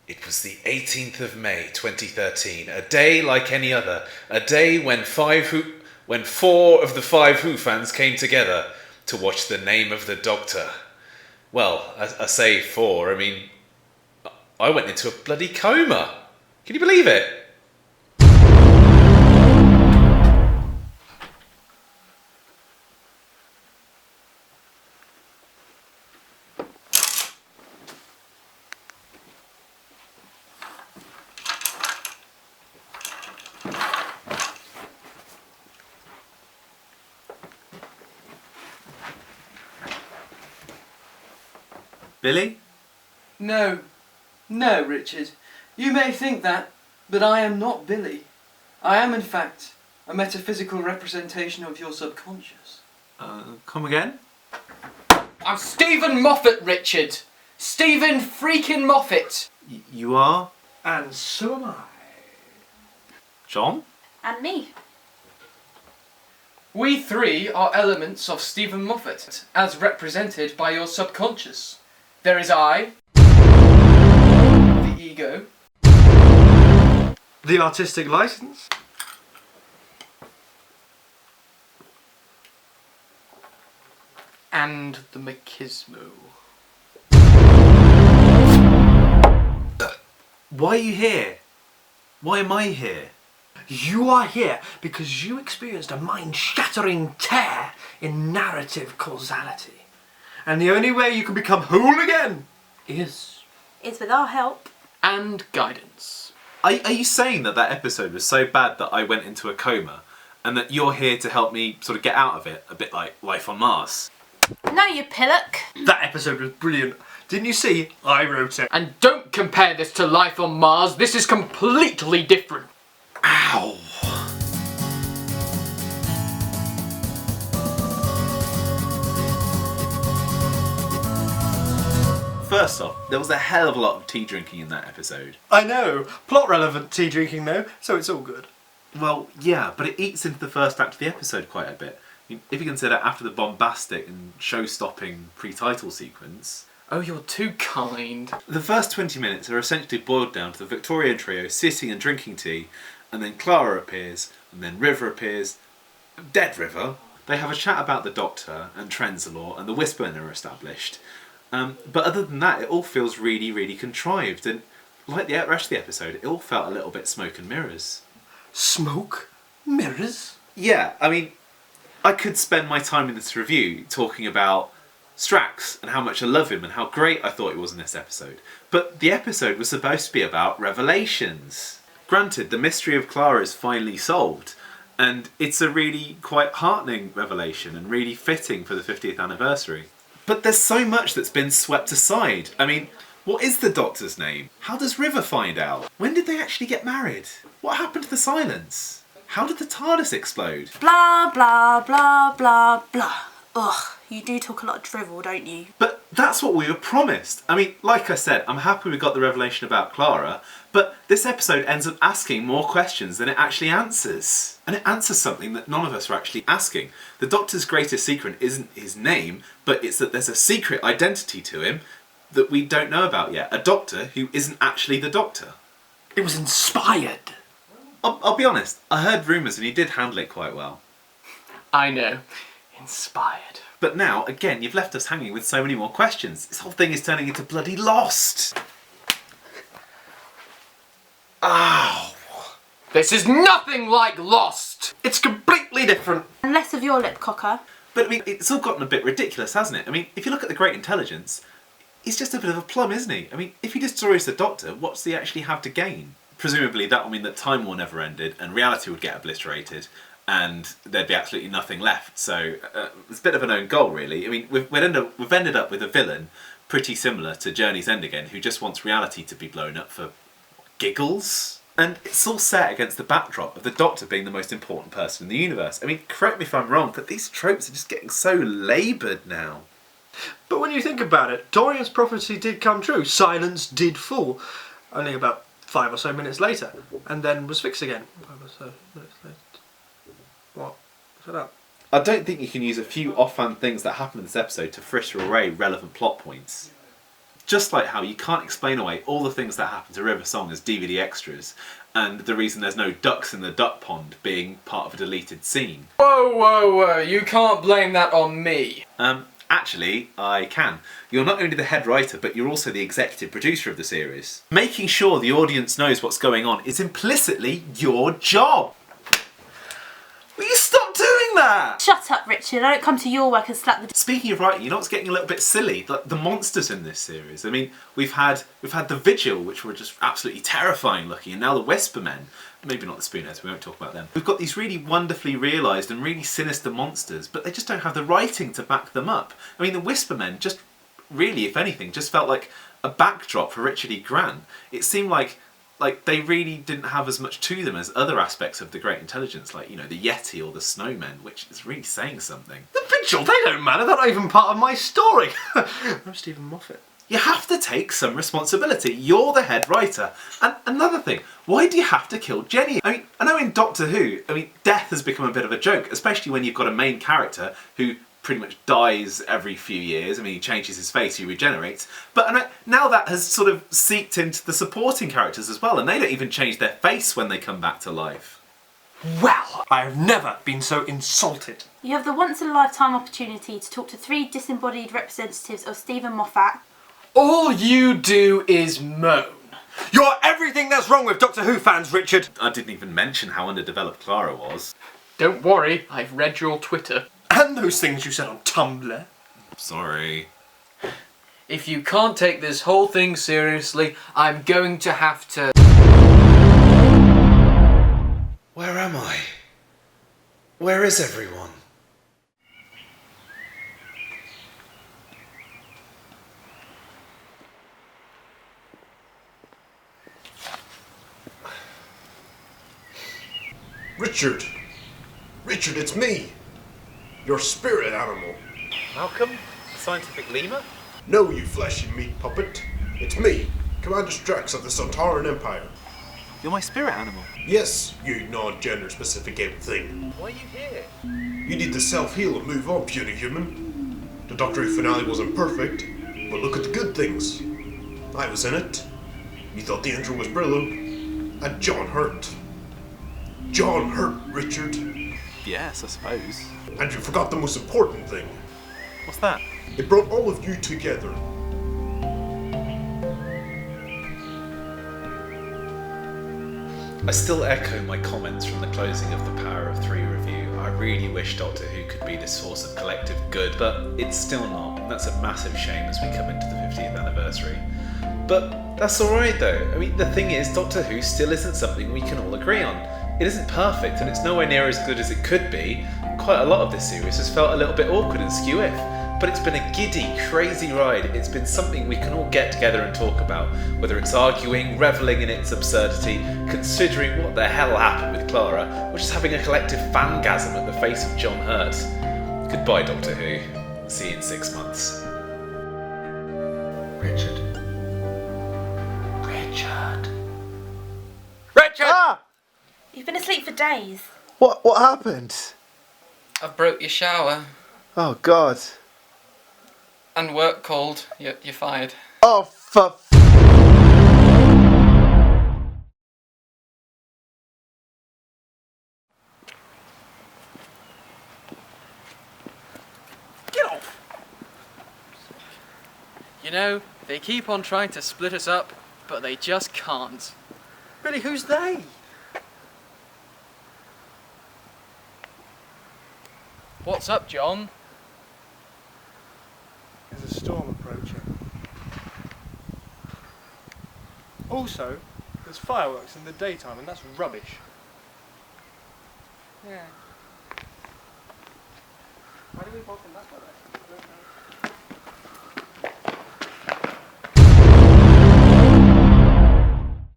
It was the 18th of May, 2013, a day like any other, a day when four of the FiveWhoFans came together to watch The Name of the Doctor. Well, I say four, I mean, I went into a bloody coma. Can you believe it? Billy? No, Richard. You may think that, but I am not Billy. I am, in fact, a metaphysical representation of your subconscious. Come again? I'm Steven Moffat, Richard! Steven freaking Moffat! You are? And so am I. John? And me. We three are elements of Steven Moffat, as represented by your subconscious. There is I, the ego, the artistic license, and the machismo. Why are you here? Why am I here? You are here because you experienced a mind-shattering tear in narrative causality. And the only way you can become whole again is with our help. And guidance. Are you saying that episode was so bad that I went into a coma and that you're here to help me sort of get out of it, a bit like Life on Mars? No, you pillock. That episode was brilliant. Didn't you see? I wrote it. And don't compare this to Life on Mars. This is completely different. Ow! First off, there was a hell of a lot of tea drinking in that episode. I know. Plot relevant tea drinking though, so it's all good. Well, yeah, but it eats into the first act of the episode quite a bit. I mean, if you consider after the bombastic and show-stopping pre-title sequence... Oh, you're too kind. The first 20 minutes are essentially boiled down to the Victorian trio sitting and drinking tea, and then Clara appears, and then River appears. Dead River. They have a chat about the Doctor and Trenzalore, and the Whispermen are established. But other than that, it all feels really, really contrived, and like the rest of the episode, it all felt a little bit smoke and mirrors. Smoke? Mirrors? Yeah, I mean, I could spend my time in this review talking about Strax and how much I love him and how great I thought he was in this episode. But the episode was supposed to be about revelations. Granted, the mystery of Clara is finally solved, and it's a really quite heartening revelation and really fitting for the 50th anniversary. But there's so much that's been swept aside. I mean, what is the Doctor's name? How does River find out? When did they actually get married? What happened to the silence? How did the TARDIS explode? Blah, blah, blah, blah, blah. Ugh, you do talk a lot of drivel, don't you? But that's what we were promised. I mean, like I said, I'm happy we got the revelation about Clara, but this episode ends up asking more questions than it actually answers. And it answers something that none of us are actually asking. The Doctor's greatest secret isn't his name, but it's that there's a secret identity to him that we don't know about yet. A Doctor who isn't actually the Doctor. It was inspired. I'll be honest, I heard rumours and he did handle it quite well. I know. Inspired. But now, again, you've left us hanging with so many more questions. This whole thing is turning into bloody Lost. Ow! This is nothing like Lost! It's completely different. And less of your lip cocker. But I mean, it's all gotten a bit ridiculous, hasn't it? I mean, if you look at the Great Intelligence, he's just a bit of a plum, isn't he? I mean, if he destroys the Doctor, what's he actually have to gain? Presumably that will mean that Time War never ended and reality would get obliterated and there'd be absolutely nothing left. So it's a bit of an own goal, really. I mean, we've ended up with a villain pretty similar to Journey's End Again, who just wants reality to be blown up for giggles. And it's all set against the backdrop of the Doctor being the most important person in the universe. I mean, correct me if I'm wrong, but these tropes are just getting so laboured now. But when you think about it, Dorian's prophecy did come true. Silence did fall. Only about 5 or so minutes later. And then was fixed again. 5 or so minutes later. What? Shut up. I don't think you can use a few offhand things that happen in this episode to fritter away relevant plot points. Just like how you can't explain away all the things that happen to River Song as DVD extras, and the reason there's no ducks in the duck pond being part of a deleted scene. Whoa, whoa, whoa, you can't blame that on me. Actually, I can. You're not only the head writer, but you're also the executive producer of the series. Making sure the audience knows what's going on is implicitly your job. Will you stop doing that? Shut up, Richard. I don't come to your work and slap the... Speaking of writing, you know what's getting a little bit silly? The monsters in this series. I mean, we've had the Vigil, which were just absolutely terrifying looking, and now the Whispermen. Maybe not the Spoonheads, we won't talk about them. We've got these really wonderfully realised and really sinister monsters, but they just don't have the writing to back them up. I mean, the Whispermen just really, if anything, just felt like a backdrop for Richard E. Grant. It seemed like they really didn't have as much to them as other aspects of the Great Intelligence, like, you know, the Yeti or the Snowmen, which is really saying something. The Vigil, they don't matter, they're not even part of my story. I'm Steven Moffat. You have to take some responsibility. You're the head writer. And another thing, why do you have to kill Jenny? I mean, I know in Doctor Who, death has become a bit of a joke, especially when you've got a main character who pretty much dies every few years. I mean, he changes his face, he regenerates. But now that has sort of seeped into the supporting characters as well, and they don't even change their face when they come back to life. Well, I have never been so insulted. You have the once-in-a-lifetime opportunity to talk to 3 disembodied representatives of Steven Moffat. All you do is moan. You're everything that's wrong with Doctor Who fans, Richard. I didn't even mention how underdeveloped Clara was. Don't worry, I've read your Twitter. And those things you said on Tumblr. Sorry. If you can't take this whole thing seriously, I'm going to have to... Where am I? Where is everyone? Richard! Richard, it's me! Your spirit animal. Malcolm? Scientific lemur? No, you fleshy meat puppet. It's me, Commander Strax of the Sontaran Empire. You're my spirit animal. Yes, you non-gender specific ape thing. Why are you here? You need to self-heal and move on, puny human. The Doctor Who finale wasn't perfect, but look at the good things. I was in it. You thought the intro was brilliant. And John hurt. John hurt, Richard. Yes, I suppose. And you forgot the most important thing. What's that? It brought all of you together. I still echo my comments from the closing of the Power of 3 review. I really wish Doctor Who could be this source of collective good, but it's still not, and that's a massive shame as we come into the 50th anniversary. But that's alright though. The thing is, Doctor Who still isn't something we can all agree on. It isn't perfect, and it's nowhere near as good as it could be. Quite a lot of this series has felt a little bit awkward and skew-if, but it's been a giddy, crazy ride. It's been something we can all get together and talk about, whether it's arguing, revelling in its absurdity, considering what the hell happened with Clara, or just having a collective fangasm at the face of John Hurt. Goodbye, Doctor Who. See you in 6 months. Richard. Richard. Richard! Ah! You've been asleep for days. What happened? I've broke your shower. Oh God. And work called. You're fired. Oh for Get off! You know, they keep on trying to split us up, but they just can't. Really, who's they? What's up, John? There's a storm approaching. Also, there's fireworks in the daytime, and that's rubbish. Yeah. Why do we both in that way? I don't know.